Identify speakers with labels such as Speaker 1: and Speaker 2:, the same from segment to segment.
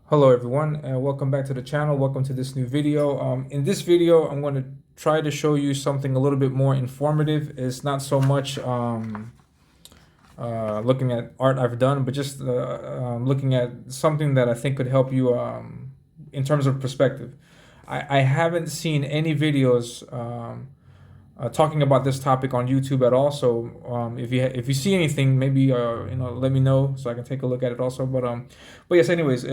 Speaker 1: Hello everyone, and welcome back to the channel. Welcome to this new video. In this video, I'm going to try to show you something a little bit more informative. It's not so much looking at art I've done, but just looking at something that I think could help you in terms of perspective. I haven't seen any videos talking about this topic on YouTube at all. So if you see anything, maybe let me know so I can take a look at it also. But yes, anyways.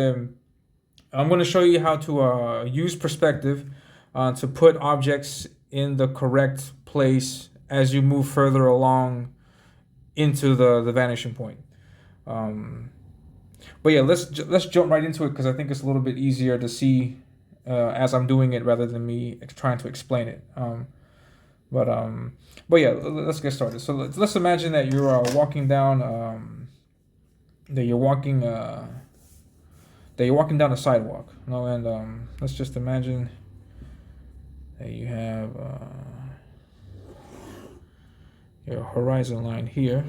Speaker 1: I'm going to show you how to use perspective to put objects in the correct place as you move further along into the vanishing point. But yeah, let's jump right into it because I think it's a little bit easier to see as I'm doing it rather than me trying to explain it. But but yeah, let's get started. So let's imagine that you're walking down that you're walking down a sidewalk, and let's just imagine that you have your horizon line here.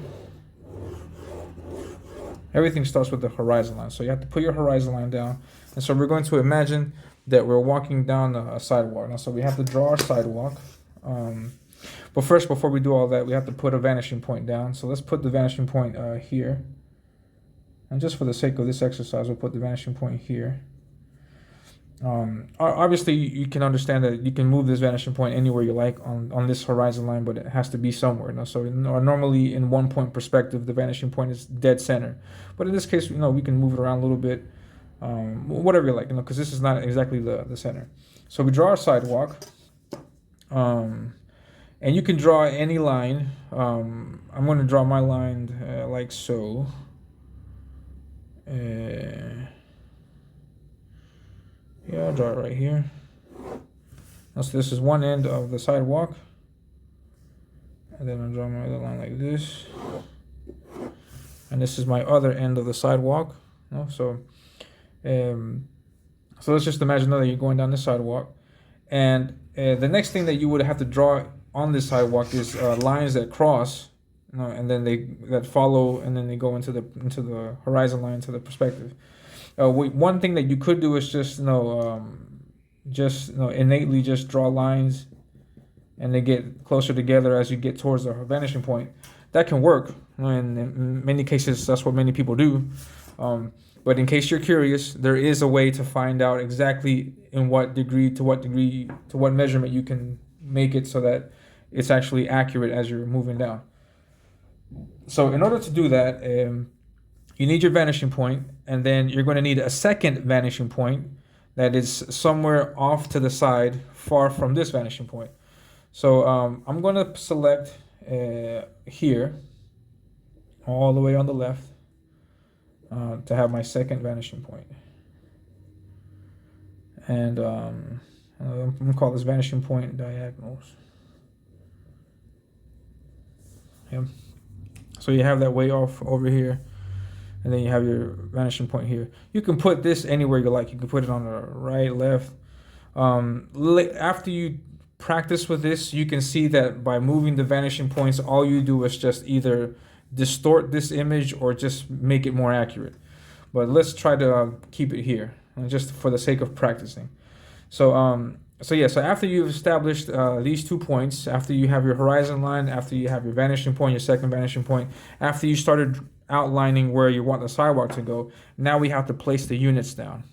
Speaker 1: Everything starts with the horizon line, so you have to put your horizon line down. And so we're going to imagine that we're walking down a sidewalk. Now, so we have to draw our sidewalk. But first, before we do all that, we have to put a vanishing point down. So let's put the vanishing point here. And just for the sake of this exercise, we'll put the vanishing point here. Obviously, you can understand that you can move this vanishing point anywhere you like on this horizon line, but it has to be somewhere. So normally in 1 point perspective, the vanishing point is dead center. But in this case, we can move it around a little bit, whatever you like, because this is not exactly the center. So we draw our sidewalk, and you can draw any line. I'm going to draw my line like so. Yeah, I'll draw it right here. Now, so this is one end of the sidewalk, and then I'll draw my other line like this, and this is my other end of the sidewalk. So let's just imagine that you're going down the sidewalk, and the next thing that you would have to draw on this sidewalk is lines that cross, and then that follow, and then they go into the horizon line, to the perspective. One thing that you could do is just innately just draw lines, and they get closer together as you get towards the vanishing point. That can work, and in many cases that's what many people do. But in case you're curious, there is a way to find out exactly to what measurement you can make it so that it's actually accurate as you're moving down. So in order to do that, you need your vanishing point, and then you're going to need a second vanishing point that is somewhere off to the side, far from this vanishing point. So I'm going to select here, all the way on the left, to have my second vanishing point. And I'm going to call this vanishing point diagonals. Yep. So you have that way off over here, and then you have your vanishing point here. You can put this anywhere you like. You can put it on the right, left. After you practice with this, you can see that by moving the vanishing points, all you do is just either distort this image or just make it more accurate. But let's try to keep it here, just for the sake of practicing. So after you've established these 2 points, after you have your horizon line, after you have your vanishing point, your second vanishing point, after you started outlining where you want the sidewalk to go, now we have to place the units down.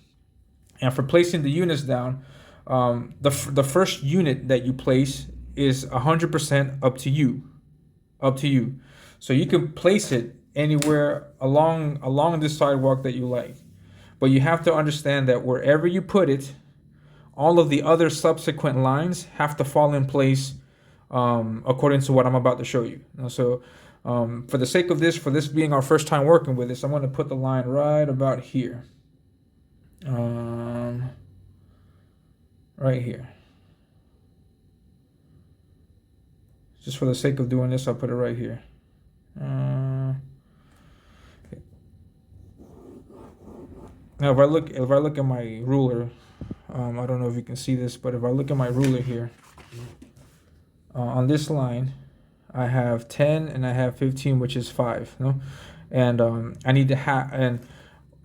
Speaker 1: And for placing the units down, the first unit that you place is 100% up to you. So you can place it anywhere along this sidewalk that you like. But you have to understand that wherever you put it, all of the other subsequent lines have to fall in place according to what I'm about to show you. So for the sake of this, for this being our first time working with this, I'm going to put the line right about here. Right here. Just for the sake of doing this, I'll put it right here. Now, if I look at my ruler, I don't know if you can see this, but if I look at my ruler here, on this line, I have 10 and I have 15, which is 5. And I need to have, and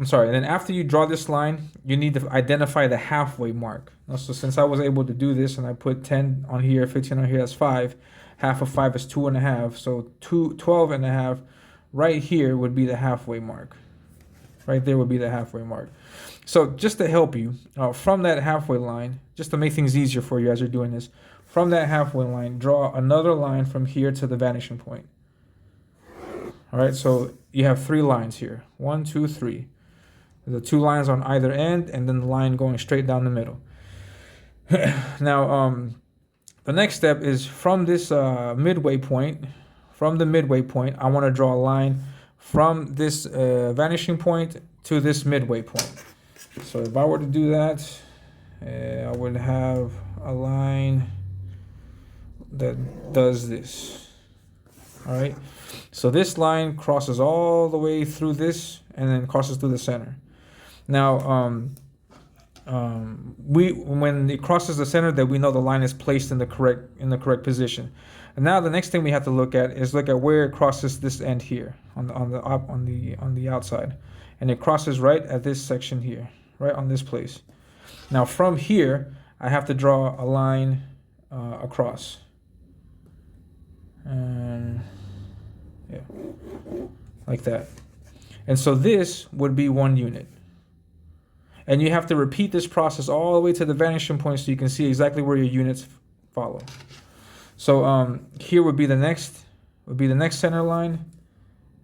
Speaker 1: I'm sorry, and then after you draw this line, you need to identify the halfway mark. So since I was able to do this and I put 10 on here, 15 on here, that's 5. Half of 5 is 2.5. So 12.5 right here would be the halfway mark. Right there would be the halfway mark. So just to help you, from that halfway line, just to make things easier for you as you're doing this, from that halfway line, draw another line from here to the vanishing point. All right, so you have 3 lines here. 1, 2, 3. The 2 lines on either end, and then the line going straight down the middle. Now, the next step is from this midway point. From the midway point, I want to draw a line from this vanishing point to this midway point. So if I were to do that, I would have a line that does this. All right. So this line crosses all the way through this and then crosses through the center. Now, when it crosses the center, that we know the line is placed in the correct position. And now the next thing we have to look at is where it crosses this end here on the outside, and it crosses right at this section here, right on this place. Now from here, I have to draw a line across. Yeah, like that. And so this would be 1 unit. And you have to repeat this process all the way to the vanishing point so you can see exactly where your units follow. So here would be the next center line,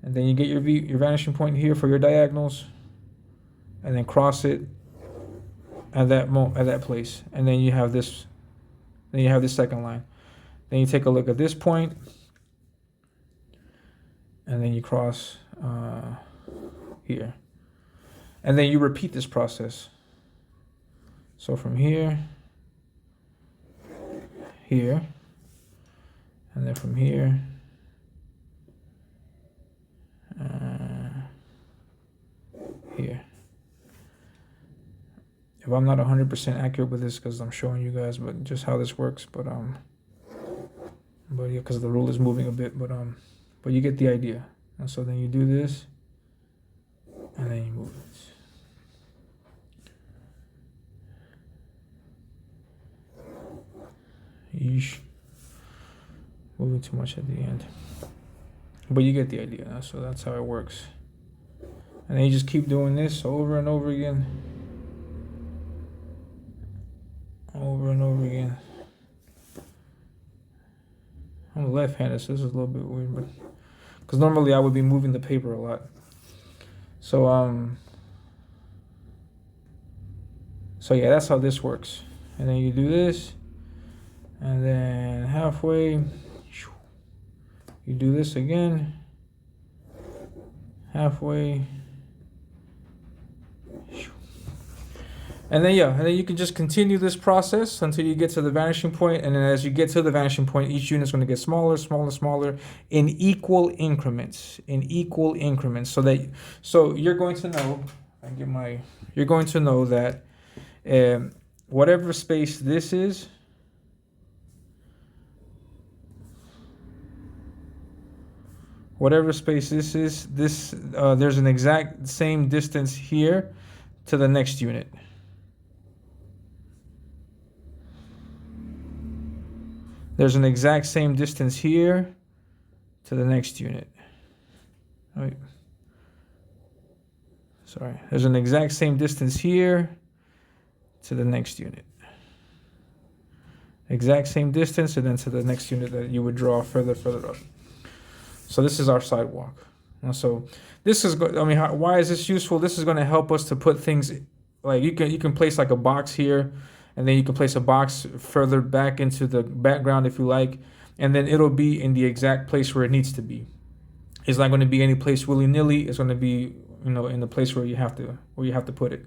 Speaker 1: and then you get your vanishing point here for your diagonals, and then cross it at that place, and then you have this. Then you have this second line. Then you take a look at this point, and then you cross here. And then you repeat this process. So from here, here, and then from here, here. If I'm not 100% accurate with this, because I'm showing you guys, but just how this works. But yeah, because the rule is moving a bit, but you get the idea. And so then you do this, and then you move it. Yeesh. Moving too much at the end. But you get the idea. So that's how it works. And then you just keep doing this over and over again. Over and over again. I'm left-handed, so this is a little bit weird, but because normally I would be moving the paper a lot. So yeah, that's how this works. And then you do this. And then halfway, you do this again, halfway, and then you can just continue this process until you get to the vanishing point. And then as you get to the vanishing point, each unit is going to get smaller, smaller, smaller in equal increments. So you're going to know. You're going to know that whatever space this is. Whatever space this is, there's an exact same distance here to the next unit. There's an exact same distance here to the next unit. Wait. Sorry. There's an exact same distance here to the next unit. Exact same distance, and then to the next unit that you would draw further up. So this is our sidewalk. And so this is, why is this useful? This is going to help us to put things like you can place like a box here, and then you can place a box further back into the background if you like, and then it'll be in the exact place where it needs to be. It's not going to be any place willy-nilly. It's going to be, in the place where you have to put it.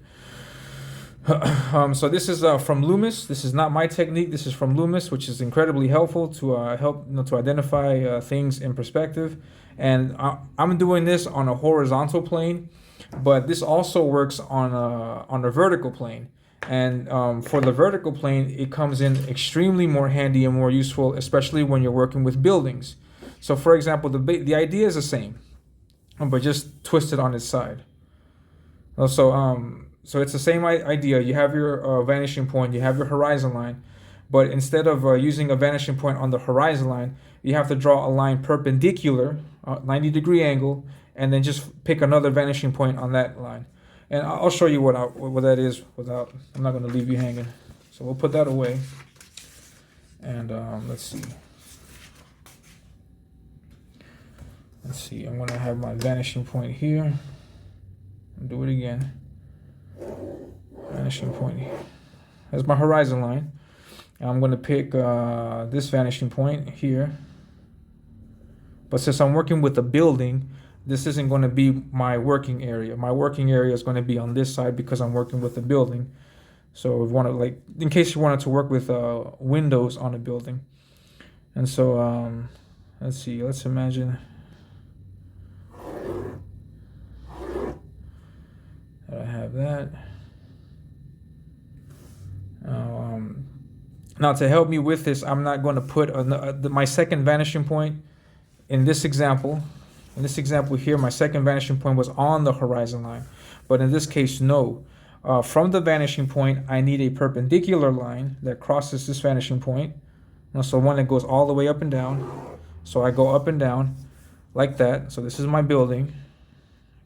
Speaker 1: So this is from Loomis. This is not my technique. This is from Loomis, which is incredibly helpful to help to identify things in perspective. And I'm doing this on a horizontal plane, but this also works on a vertical plane. And for the vertical plane, it comes in extremely more handy and more useful, especially when you're working with buildings. So, for example, the idea is the same, but just twisted on its side. So it's the same idea. You have your vanishing point, you have your horizon line, but instead of using a vanishing point on the horizon line, you have to draw a line perpendicular, 90-degree angle, and then just pick another vanishing point on that line. And I'll show you what that is without. I'm not going to leave you hanging. So we'll put that away. And let's see. Let's see. I'm going to have my vanishing point here. Do it again. Vanishing point here. That's my horizon line. And I'm going to pick this vanishing point here. But since I'm working with a building, this isn't going to be my working area. My working area is going to be on this side because I'm working with a building. So if you want to, like, in case you wanted to work with windows on a building. And so let's see. Let's imagine that I have that. Now to help me with this, I'm not going to put my second vanishing point in this example. In this example here, my second vanishing point was on the horizon line. But in this case, no. From the vanishing point, I need a perpendicular line that crosses this vanishing point. So one that goes all the way up and down. So I go up and down like that. So this is my building.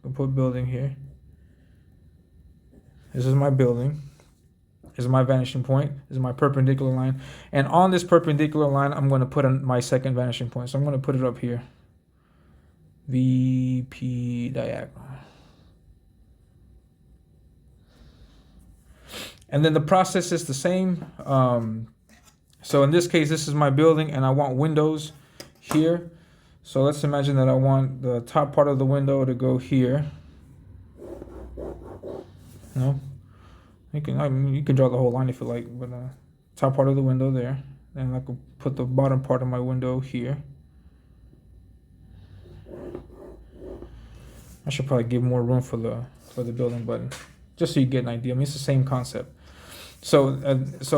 Speaker 1: I'll put building here. This is my building. This is my vanishing point. This is my perpendicular line. And on this perpendicular line, I'm going to put my second vanishing point. So I'm going to put it up here. VP diagonal. And then the process is the same. So in this case, this is my building and I want windows here. So let's imagine that I want the top part of the window to go here. No, you can draw the whole line if you like, but top part of the window there. And I could put the bottom part of my window here. I should probably give more room for the building button, just so you get an idea. I mean, it's the same concept. So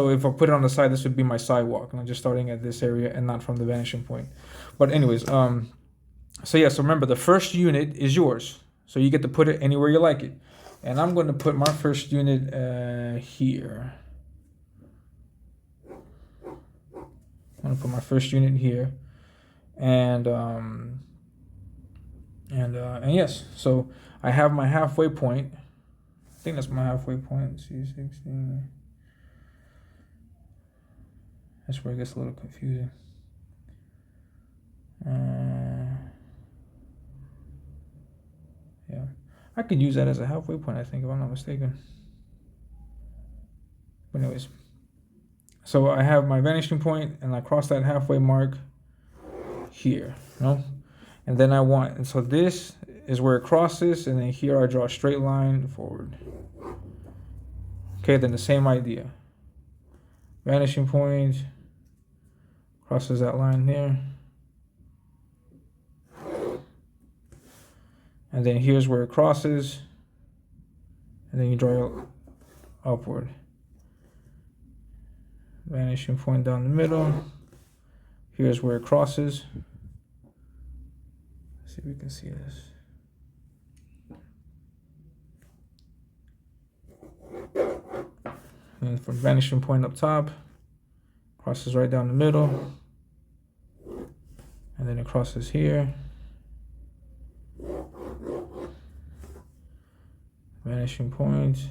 Speaker 1: if I put it on the side, this would be my sidewalk, and I'm just starting at this area and not from the vanishing point. But anyways, so yeah, so remember the first unit is yours, so you get to put it anywhere you like it. And I'm going to put my first unit here. I'm going to put my first unit here, and yes, so I have my halfway point. I think that's my halfway point. Let's see, 16. That's where it gets a little confusing. Yeah, I could use that as a halfway point, I think, if I'm not mistaken. But anyways, so I have my vanishing point, and I cross that halfway mark here, no? And then and so this is where it crosses, and then here I draw a straight line forward. Okay, then the same idea. Vanishing point crosses that line there. And then here's where it crosses. And then you draw upward. Vanishing point down the middle. Here's where it crosses. Let's see if we can see this. And from vanishing point up top, crosses right down the middle. And then it crosses here. Vanishing point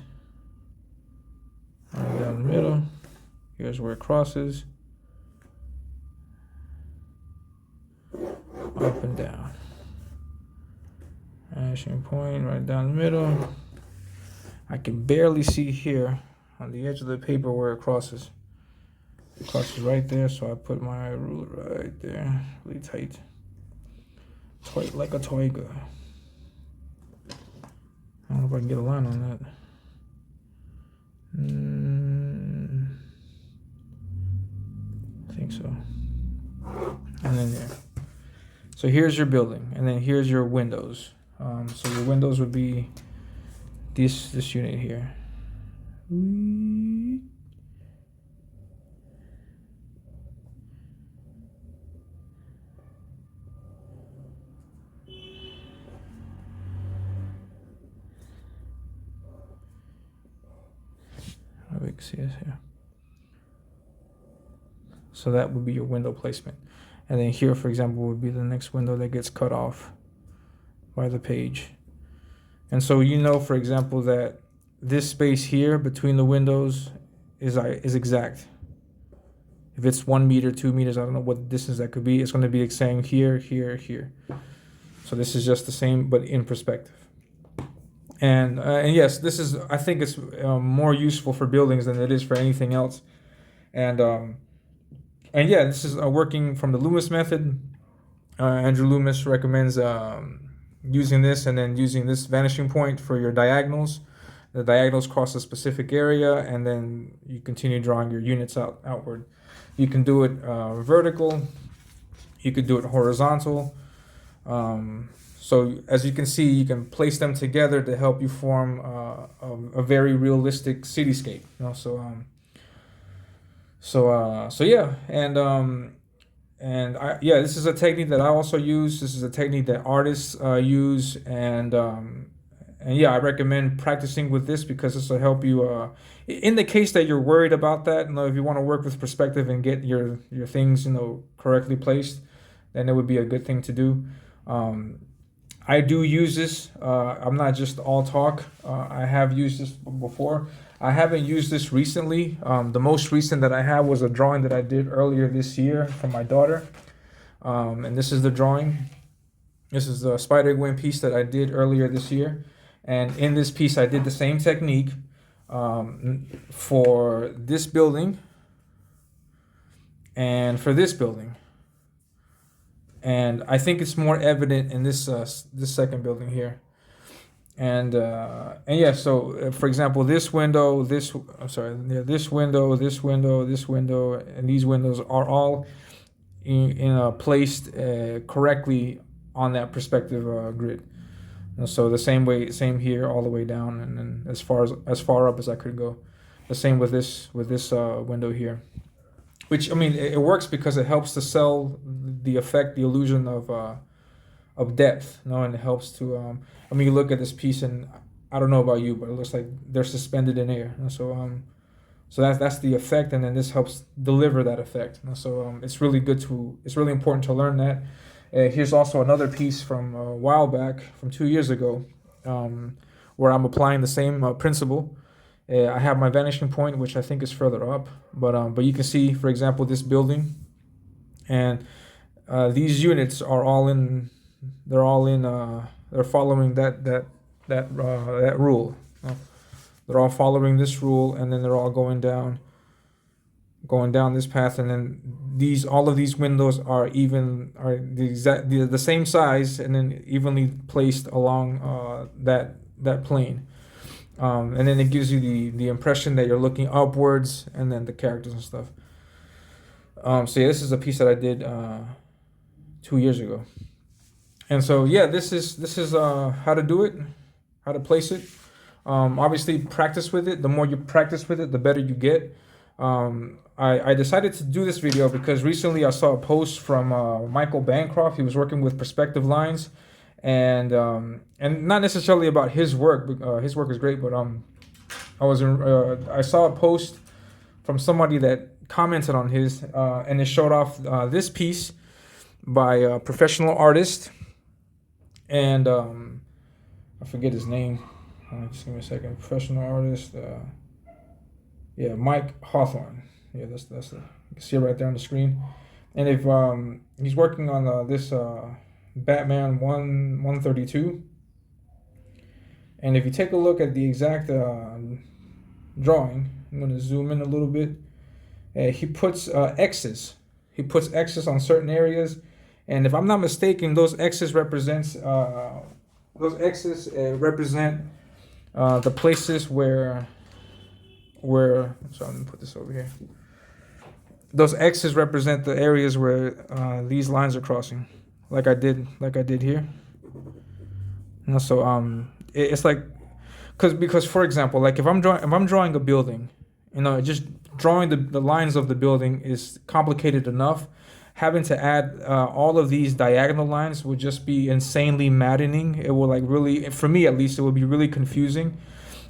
Speaker 1: right down the middle. Here's where it crosses. Up and down. Vanishing point right down the middle. I can barely see here on the edge of the paper where it crosses. It crosses right there, so I put my ruler right there, really tight. Tight like a tiger. I don't know if I can get a line on that. I think so. And then there. So here's your building, and then here's your windows. So your windows would be this unit here. see it here. So that would be your window placement. And then here, for example, would be the next window that gets cut off by the page. And so you know, for example, that this space here between the windows is exact. If it's 1 meter, 2 meters, I don't know what distance that could be. It's going to be saying here, here, here. So this is just the same, but in perspective. And yes, this is, I think it's more useful for buildings than it is for anything else. And yeah, this is working from the Loomis method. Andrew Loomis recommends using this and then using this vanishing point for your diagonals. The diagonals cross a specific area, and then you continue drawing your units outward. You can do it vertical. You could do it horizontal. So as you can see, you can place them together to help you form a very realistic cityscape. You know, so yeah, and this is a technique that I also use. This is a technique that artists use, and yeah, I recommend practicing with this because this will help you. In the case that you're worried about that, you know, if you want to work with perspective and get your things, you know, correctly placed, then it would be a good thing to do. I do use this. I'm not just all talk. I have used this before. I haven't used this recently. The most recent that I have was a drawing that I did earlier this year for my daughter. And this is the drawing. This is the Spider-Gwen piece that I did earlier this year. And in this piece, I did the same technique for this building and for this building. And I think it's more evident in this second building here. And yeah, so for example, this window, this window, this window, this window, and these windows are all placed correctly on that perspective grid. And so the same here, all the way down, and then as far up as I could go. The same with this window here, which, I mean, it works because it helps to sell the effect, the illusion of depth, you know, and it helps to. I mean, you look at this piece, and I don't know about you, but it looks like they're suspended in air. And so that's the effect, and then this helps deliver that effect. And so it's really important to learn that. Here's also another piece from a while back, from 2 years ago, where I'm applying the same principle. I have my vanishing point, which I think is further up, but you can see, for example, this building, and these units are all in. They're following that rule. They're all following this rule, and then they're all going down this path, and then all of these windows are the same size, and then evenly placed along that plane. And then it gives you the impression that you're looking upwards, and then the characters and stuff. So yeah, this is a piece that I did 2 years ago. And so yeah, this is how to do it, how to place it. Obviously, practice with it. The more you practice with it, the better you get. I decided to do this video because recently I saw a post from Michael Bancroft. He was working with perspective lines, and not necessarily about his work. His work is great, but I saw a post from somebody that commented on his, and it showed off this piece by a professional artist, and I forget his name. Just give me a second. Professional artist. Yeah, Mike Hawthorne. Yeah, that's you can see it right there on the screen. And if he's working on this Batman 132, and if you take a look at the exact drawing, I'm going to zoom in a little bit. He puts X's. He puts X's on certain areas, and if I'm not mistaken, those X's represent the places where. So I'm gonna put this over here. Those X's represent the areas where these lines are crossing, like I did here. And so it's like, because for example, like if I'm drawing a building, you know, just drawing the lines of the building is complicated enough. Having to add all of these diagonal lines would just be insanely maddening. It will, like, really, for me at least, it would be really confusing.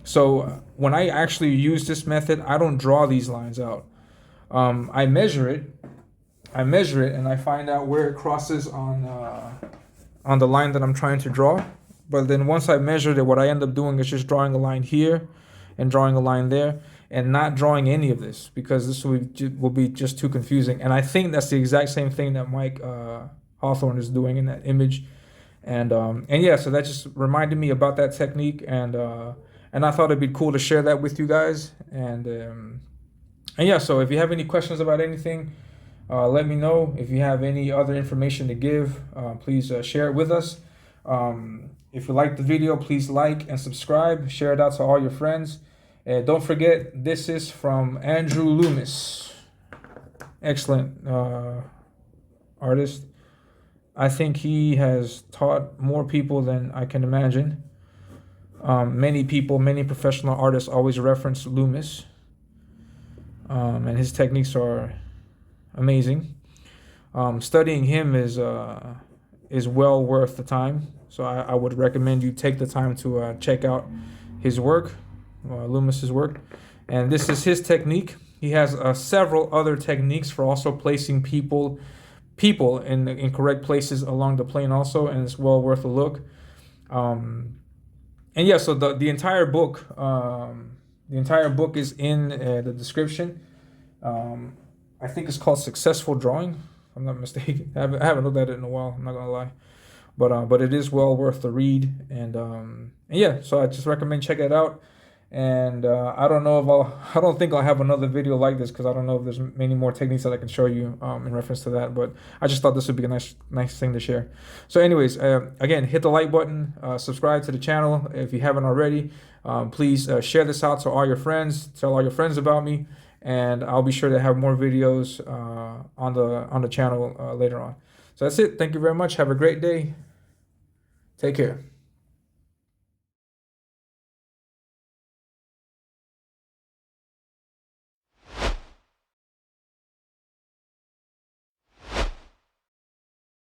Speaker 1: So when I actually use this method, I don't draw these lines out. I measure it. And I find out where it crosses on the line that I'm trying to draw. But then once I measured it, what I end up doing is just drawing a line here and drawing a line there and not drawing any of this, because this will be just too confusing. And I think that's the exact same thing that Mike Hawthorne is doing in that image. And yeah, so that just reminded me about that technique, and I thought it'd be cool to share that with you guys. And yeah, so if you have any questions about anything, let me know. If you have any other information to give, please share it with us. If you like the video, please like and subscribe. Share it out to all your friends. And don't forget, this is from Andrew Loomis. Excellent artist. I think he has taught more people than I can imagine. Many people, many professional artists always reference Loomis. And his techniques are amazing. Studying him is well worth the time. So I would recommend you take the time to check out his work, Loomis's work. And this is his technique. He has several other techniques for also placing people in correct places along the plane also, and it's well worth a look. And yeah, so the entire book is in the description. I think it's called Successful Drawing, if I'm not mistaken. I haven't looked at it in a while, I'm not gonna lie. But it is well worth the read, and yeah, so I just recommend check it out. And I don't think I'll have another video like this, because I don't know if there's many more techniques that I can show you in reference to that. But I just thought this would be a nice thing to share. So anyways, again, hit the like button, subscribe to the channel if you haven't already. Please share this out to all your friends, tell all your friends about me, and I'll be sure to have more videos on the channel later on. So that's it. Thank you very much. Have a great day. Take care.